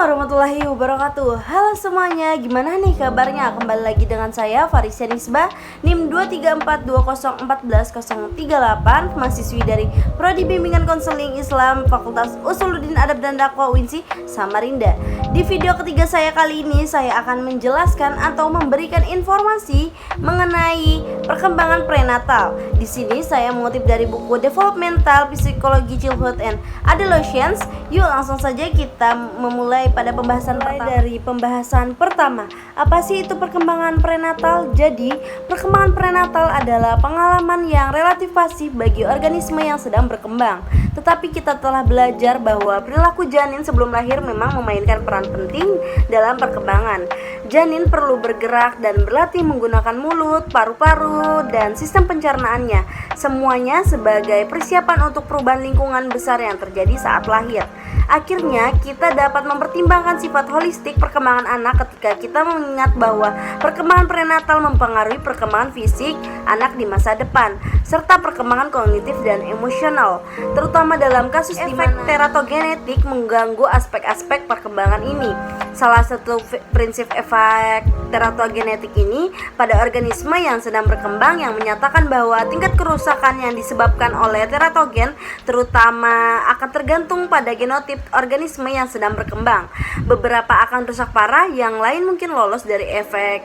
warahmatullahi wabarakatuh. Halo semuanya, gimana nih kabarnya? Kembali lagi dengan saya Farisya Nisbah, NIM 2342014-038, mahasiswi dari Prodi Bimbingan Konseling Islam Fakultas Usuluddin Adab dan Dakwah UINSI Samarinda. Di video ketiga saya kali ini, saya akan menjelaskan atau memberikan informasi mengenai perkembangan prenatal. Di sini saya mengutip dari buku Developmental Psychology Childhood and Adolescence. Yuk langsung saja kita memulai pada pembahasan dari pembahasan pertama. Apa sih itu perkembangan prenatal? Jadi, perkembangan prenatal adalah pengalaman yang relatif pasif bagi organisme yang sedang berkembang. Tetapi kita telah belajar bahwa perilaku janin sebelum lahir memang memainkan peran penting dalam perkembangan. Janin perlu bergerak dan berlatih menggunakan mulut, paru-paru, dan sistem pencernaannya. Semuanya sebagai persiapan untuk perubahan lingkungan besar yang terjadi saat lahir. Akhirnya, kita dapat mempertimbangkan sifat holistik perkembangan anak ketika kita mengingat bahwa perkembangan prenatal mempengaruhi perkembangan fisik anak di masa depan, serta perkembangan kognitif dan emosional, terutama dalam kasus efek teratogenetik mengganggu aspek-aspek perkembangan ini. Salah satu prinsip efek teratogenetik ini pada organisme yang sedang berkembang yang menyatakan bahwa tingkat kerusakan yang disebabkan oleh teratogen terutama akan tergantung pada genotip organisme yang sedang berkembang. Beberapa akan rusak parah, yang lain mungkin lolos dari efek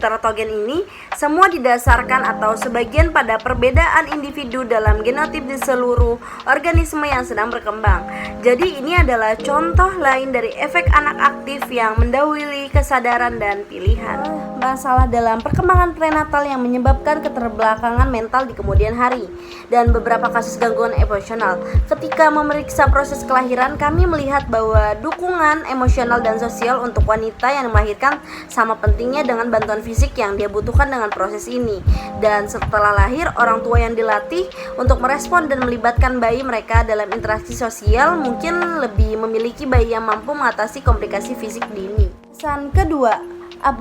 teratogen ini. Semua didasarkan atau sebagian pada perbedaan individu dalam genotip di seluruh organisme yang sedang berkembang. Jadi ini adalah contoh lain dari efek anak aktif yang mendahului kesadaran dan pilihan. Masalah dalam perkembangan prenatal yang menyebabkan keterbelakangan mental di kemudian hari dan beberapa kasus gangguan emosional. Ketika memeriksa proses kelahiran, kami melihat bahwa dukungan emosional dan sosial untuk wanita yang melahirkan sama pentingnya dengan bantuan fisik yang dia butuhkan dengan proses ini. Dan setelah lahir, orang tua yang dilatih untuk merespon dan melibatkan bayi mereka dalam interaksi sosial mungkin lebih memiliki bayi yang mampu mengatasi komplikasi fisik dini. Pesan kedua,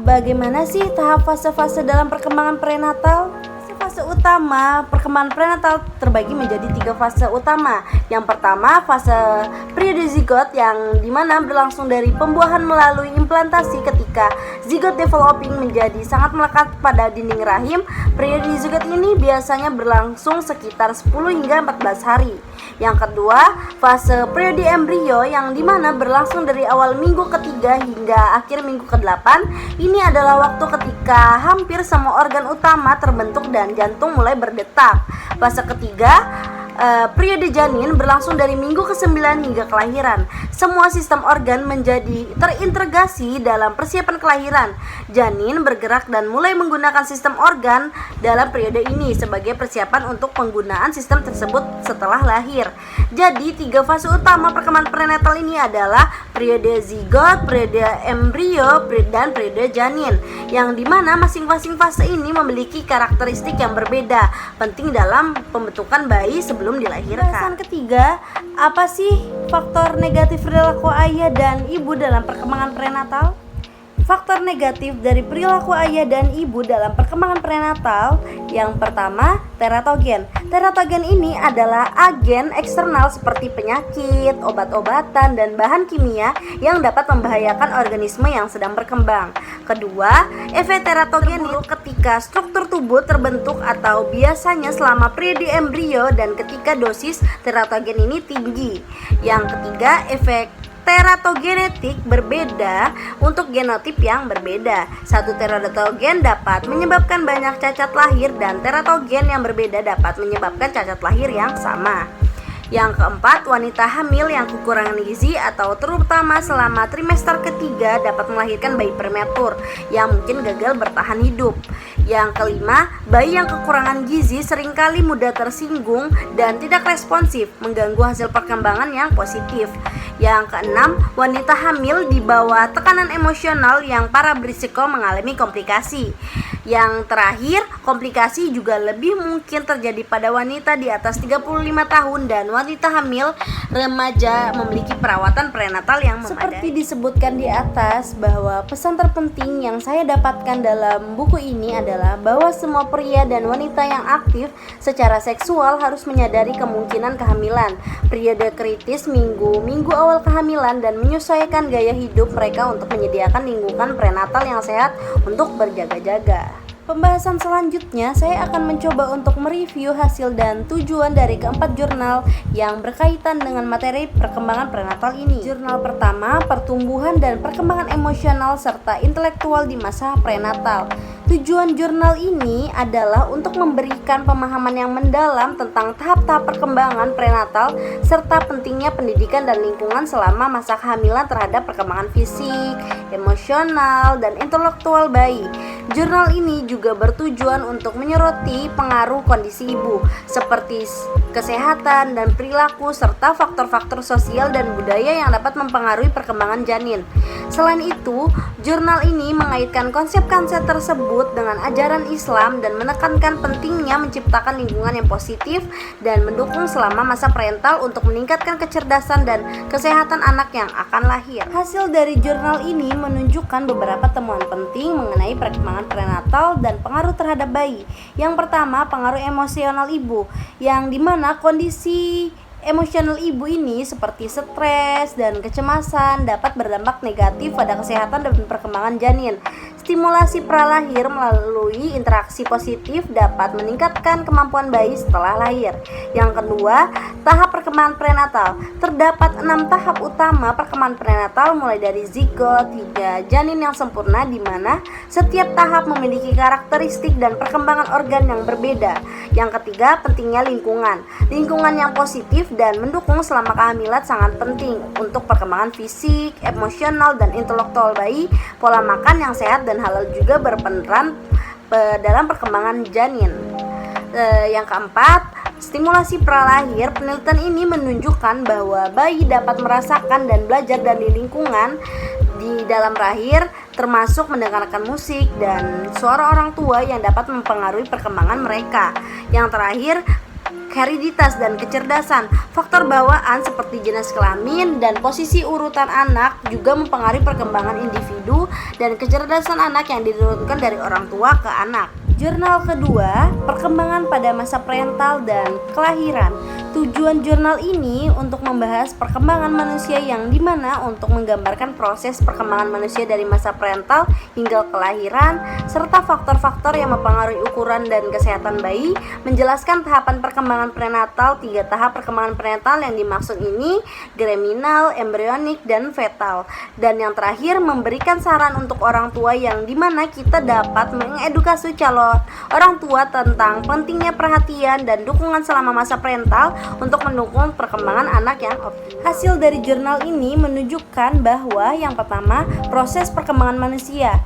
bagaimana sih tahap fase-fase dalam perkembangan prenatal? Fase utama perkembangan prenatal terbagi menjadi 3 fase utama. Yang pertama, fase periode zigot yang dimana berlangsung dari pembuahan melalui implantasi ketika zigot developing menjadi sangat melekat pada dinding rahim. Periode zigot ini biasanya berlangsung sekitar 10 hingga 14 hari. Yang kedua, fase periode embrio yang dimana berlangsung dari awal minggu ketiga hingga akhir minggu ke-8. Ini adalah waktu ketika hampir semua organ utama terbentuk dan jantung mulai berdetak. Fase ketiga, periode janin berlangsung dari minggu ke-9 hingga kelahiran. Semua sistem organ menjadi terintegrasi dalam persiapan kelahiran. Janin bergerak dan mulai menggunakan sistem organ dalam periode ini sebagai persiapan untuk penggunaan sistem tersebut setelah lahir. Jadi 3 fase utama perkembangan prenatal ini adalah periode zigot, periode embrio, dan periode janin, yang dimana masing-masing fase ini memiliki karakteristik yang berbeda, penting dalam pembentukan bayi sebelum dilahirkan. Pembahasan ketiga, apa sih faktor negatif perilaku ayah dan ibu dalam perkembangan prenatal? Faktor negatif dari perilaku ayah dan ibu dalam perkembangan prenatal, yang pertama, teratogen. Teratogen ini adalah agen eksternal seperti penyakit, obat-obatan, dan bahan kimia yang dapat membahayakan organisme yang sedang berkembang. Kedua, efek teratogen itu ketika struktur tubuh terbentuk atau biasanya selama periode embrio dan ketika dosis teratogen ini tinggi. Yang ketiga, efek teratogenetik berbeda untuk genotip yang berbeda. Satu teratogen dapat menyebabkan banyak cacat lahir dan teratogen yang berbeda dapat menyebabkan cacat lahir yang sama. Yang keempat, wanita hamil yang kekurangan gizi atau terutama selama trimester ketiga dapat melahirkan bayi prematur yang mungkin gagal bertahan hidup. Yang kelima, bayi yang kekurangan gizi seringkali mudah tersinggung dan tidak responsif, mengganggu hasil perkembangan yang positif. Yang keenam, wanita hamil di bawah tekanan emosional yang parah berisiko mengalami komplikasi. Yang terakhir, komplikasi juga lebih mungkin terjadi pada wanita di atas 35 tahun dan wanita hamil remaja memiliki perawatan prenatal yang memadai. Seperti disebutkan di atas bahwa pesan terpenting yang saya dapatkan dalam buku ini adalah bahwa semua pria dan wanita yang aktif secara seksual harus menyadari kemungkinan kehamilan, periode kritis minggu awal kehamilan, dan menyesuaikan gaya hidup mereka untuk menyediakan lingkungan prenatal yang sehat untuk berjaga-jaga. Pembahasan selanjutnya, saya akan mencoba untuk mereview hasil dan tujuan dari keempat jurnal yang berkaitan dengan materi perkembangan prenatal ini. Jurnal pertama, pertumbuhan dan perkembangan emosional serta intelektual di masa prenatal. Tujuan jurnal ini adalah untuk memberikan pemahaman yang mendalam tentang tahap-tahap perkembangan prenatal serta pentingnya pendidikan dan lingkungan selama masa kehamilan terhadap perkembangan fisik, emosional, dan intelektual bayi. Jurnal ini juga bertujuan untuk menyoroti pengaruh kondisi ibu seperti kesehatan dan perilaku serta faktor-faktor sosial dan budaya yang dapat mempengaruhi perkembangan janin. Selain itu, jurnal ini mengaitkan konsep-konsep tersebut dengan ajaran Islam dan menekankan pentingnya menciptakan lingkungan yang positif dan mendukung selama masa prenatal untuk meningkatkan kecerdasan dan kesehatan anak yang akan lahir. Hasil dari jurnal ini menunjukkan beberapa temuan penting mengenai perkembangan prenatal dan pengaruh terhadap bayi. Yang pertama, pengaruh emosional ibu, yang dimana kondisi emosional ibu ini seperti stres dan kecemasan dapat berdampak negatif pada kesehatan dan perkembangan janin. Stimulasi pralahir melalui interaksi positif dapat meningkatkan kemampuan bayi setelah lahir. Yang kedua, tahap perkembangan prenatal. Terdapat 6 tahap utama perkembangan prenatal mulai dari zigot hingga janin yang sempurna, di mana setiap tahap memiliki karakteristik dan perkembangan organ yang berbeda. Yang ketiga, pentingnya lingkungan. Lingkungan yang positif dan mendukung selama kehamilan sangat penting untuk perkembangan fisik, emosional, dan intelektual bayi. Pola makan yang sehat dan halal juga berperan dalam perkembangan janin. Yang keempat, stimulasi pralahir. Penelitian ini menunjukkan bahwa bayi dapat merasakan dan belajar dari lingkungan di dalam rahim, termasuk mendengarkan musik dan suara orang tua yang dapat mempengaruhi perkembangan mereka. Yang terakhir, hereditas dan kecerdasan. Faktor bawaan seperti jenis kelamin dan posisi urutan anak juga mempengaruhi perkembangan individu dan kecerdasan anak yang diturunkan dari orang tua ke anak. Jurnal kedua, perkembangan pada masa prenatal dan kelahiran. Tujuan jurnal ini untuk membahas perkembangan manusia yang dimana untuk menggambarkan proses perkembangan manusia dari masa prenatal hingga kelahiran, serta faktor-faktor yang mempengaruhi ukuran dan kesehatan bayi, menjelaskan tahapan perkembangan prenatal. 3 tahap perkembangan prenatal yang dimaksud ini germinal, embrionik, dan fetal. Dan yang terakhir, memberikan saran untuk orang tua yang dimana kita dapat mengedukasi calon orang tua tentang pentingnya perhatian dan dukungan selama masa prenatal untuk mendukung perkembangan anak yang optimal. Hasil dari jurnal ini menunjukkan bahwa yang pertama, proses perkembangan manusia.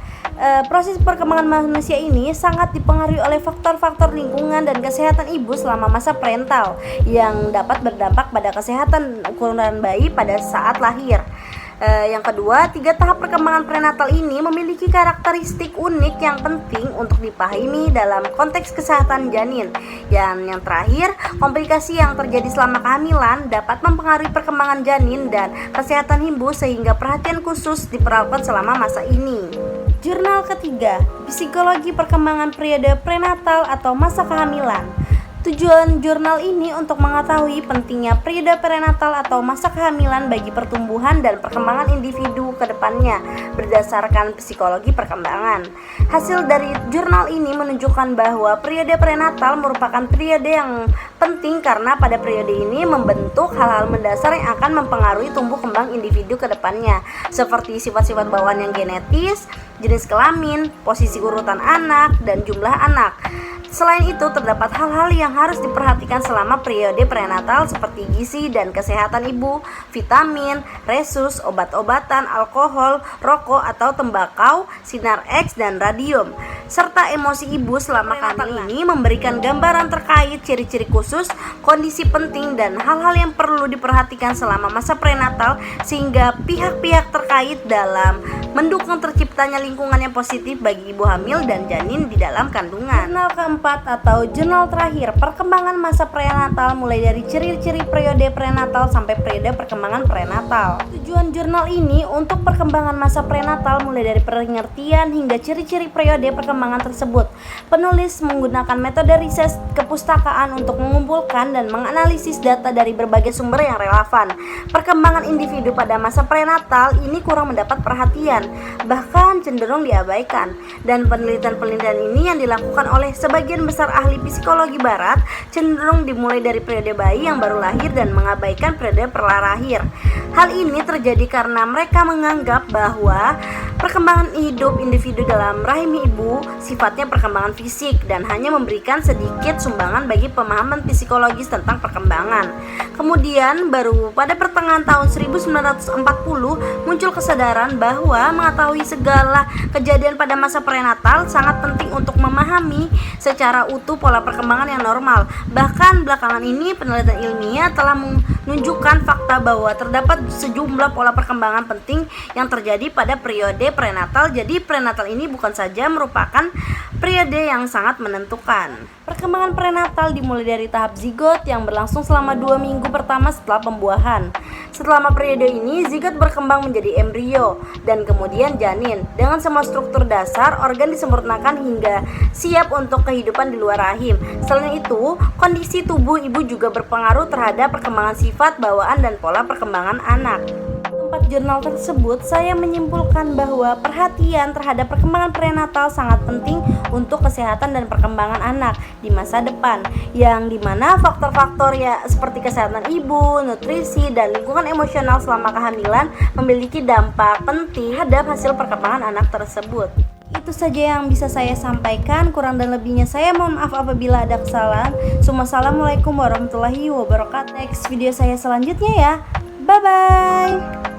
Proses perkembangan manusia ini sangat dipengaruhi oleh faktor-faktor lingkungan dan kesehatan ibu selama masa prenatal yang dapat berdampak pada kesehatan ukuran bayi pada saat lahir. Yang kedua, 3 tahap perkembangan prenatal ini memiliki karakteristik unik yang penting untuk dipahami dalam konteks kesehatan janin. Yang terakhir, komplikasi yang terjadi selama kehamilan dapat mempengaruhi perkembangan janin dan kesehatan ibu sehingga perhatian khusus diperlukan selama masa ini. Jurnal ketiga, psikologi perkembangan periode prenatal atau masa kehamilan. Tujuan jurnal ini untuk mengetahui pentingnya periode prenatal atau masa kehamilan bagi pertumbuhan dan perkembangan individu ke depannya berdasarkan psikologi perkembangan. Hasil dari jurnal ini menunjukkan bahwa periode prenatal merupakan periode yang penting karena pada periode ini membentuk hal-hal mendasar yang akan mempengaruhi tumbuh kembang individu ke depannya, seperti sifat-sifat bawaan yang genetis, jenis kelamin, posisi urutan anak, dan jumlah anak. Selain itu, terdapat hal-hal yang harus diperhatikan selama periode prenatal seperti gizi dan kesehatan ibu, vitamin, resus, obat-obatan, alkohol, rokok atau tembakau, sinar X dan radium, serta emosi ibu selama kehamilan. Ini memberikan gambaran terkait ciri-ciri khusus, kondisi penting, dan hal-hal yang perlu diperhatikan selama masa prenatal sehingga pihak-pihak terkait dalam mendukung terciptanya lingkungan yang positif bagi ibu hamil dan janin di dalam kandungan. Jurnal keempat atau jurnal terakhir, perkembangan masa prenatal mulai dari ciri-ciri periode prenatal sampai periode perkembangan prenatal. Tujuan jurnal ini untuk perkembangan masa prenatal mulai dari pengertian hingga ciri-ciri periode perkembangan tersebut. Penulis menggunakan metode riset kepustakaan untuk mengumpulkan dan menganalisis data dari berbagai sumber yang relevan. Perkembangan individu pada masa prenatal ini kurang mendapat perhatian, bahkan cenderung diabaikan. Dan penelitian-penelitian ini yang dilakukan oleh sebagian besar ahli psikologi barat cenderung dimulai dari periode bayi yang baru lahir dan mengabaikan periode pralahir. Hal ini terjadi karena mereka menganggap bahwa perkembangan hidup individu dalam rahim ibu sifatnya perkembangan fisik dan hanya memberikan sedikit sumbangan bagi pemahaman psikologis tentang perkembangan. Kemudian baru pada pertengahan tahun 1940 muncul kesadaran bahwa mengetahui segala kejadian pada masa prenatal sangat penting untuk memahami secara utuh pola perkembangan yang normal. Bahkan belakangan ini penelitian ilmiah telah menunjukkan fakta bahwa terdapat sejumlah pola perkembangan penting yang terjadi pada periode prenatal. Jadi prenatal ini bukan saja merupakan periode yang sangat menentukan. Perkembangan prenatal dimulai dari tahap zigot yang berlangsung selama 2 minggu pertama setelah pembuahan. Selama periode ini, zigot berkembang menjadi embrio dan kemudian janin. Dengan semua struktur dasar, organ disempurnakan hingga siap untuk kehidupan di luar rahim. Selain itu, kondisi tubuh ibu juga berpengaruh terhadap perkembangan sifat, bawaan, dan pola perkembangan anak. Jurnal tersebut, saya menyimpulkan bahwa perhatian terhadap perkembangan prenatal sangat penting untuk kesehatan dan perkembangan anak di masa depan, yang dimana faktor-faktor ya seperti kesehatan ibu, nutrisi, dan lingkungan emosional selama kehamilan memiliki dampak penting terhadap hasil perkembangan anak tersebut. Itu saja yang bisa saya sampaikan, kurang dan lebihnya saya mohon maaf apabila ada kesalahan. Assalamualaikum warahmatullahi wabarakatuh. Next video saya selanjutnya ya, bye bye.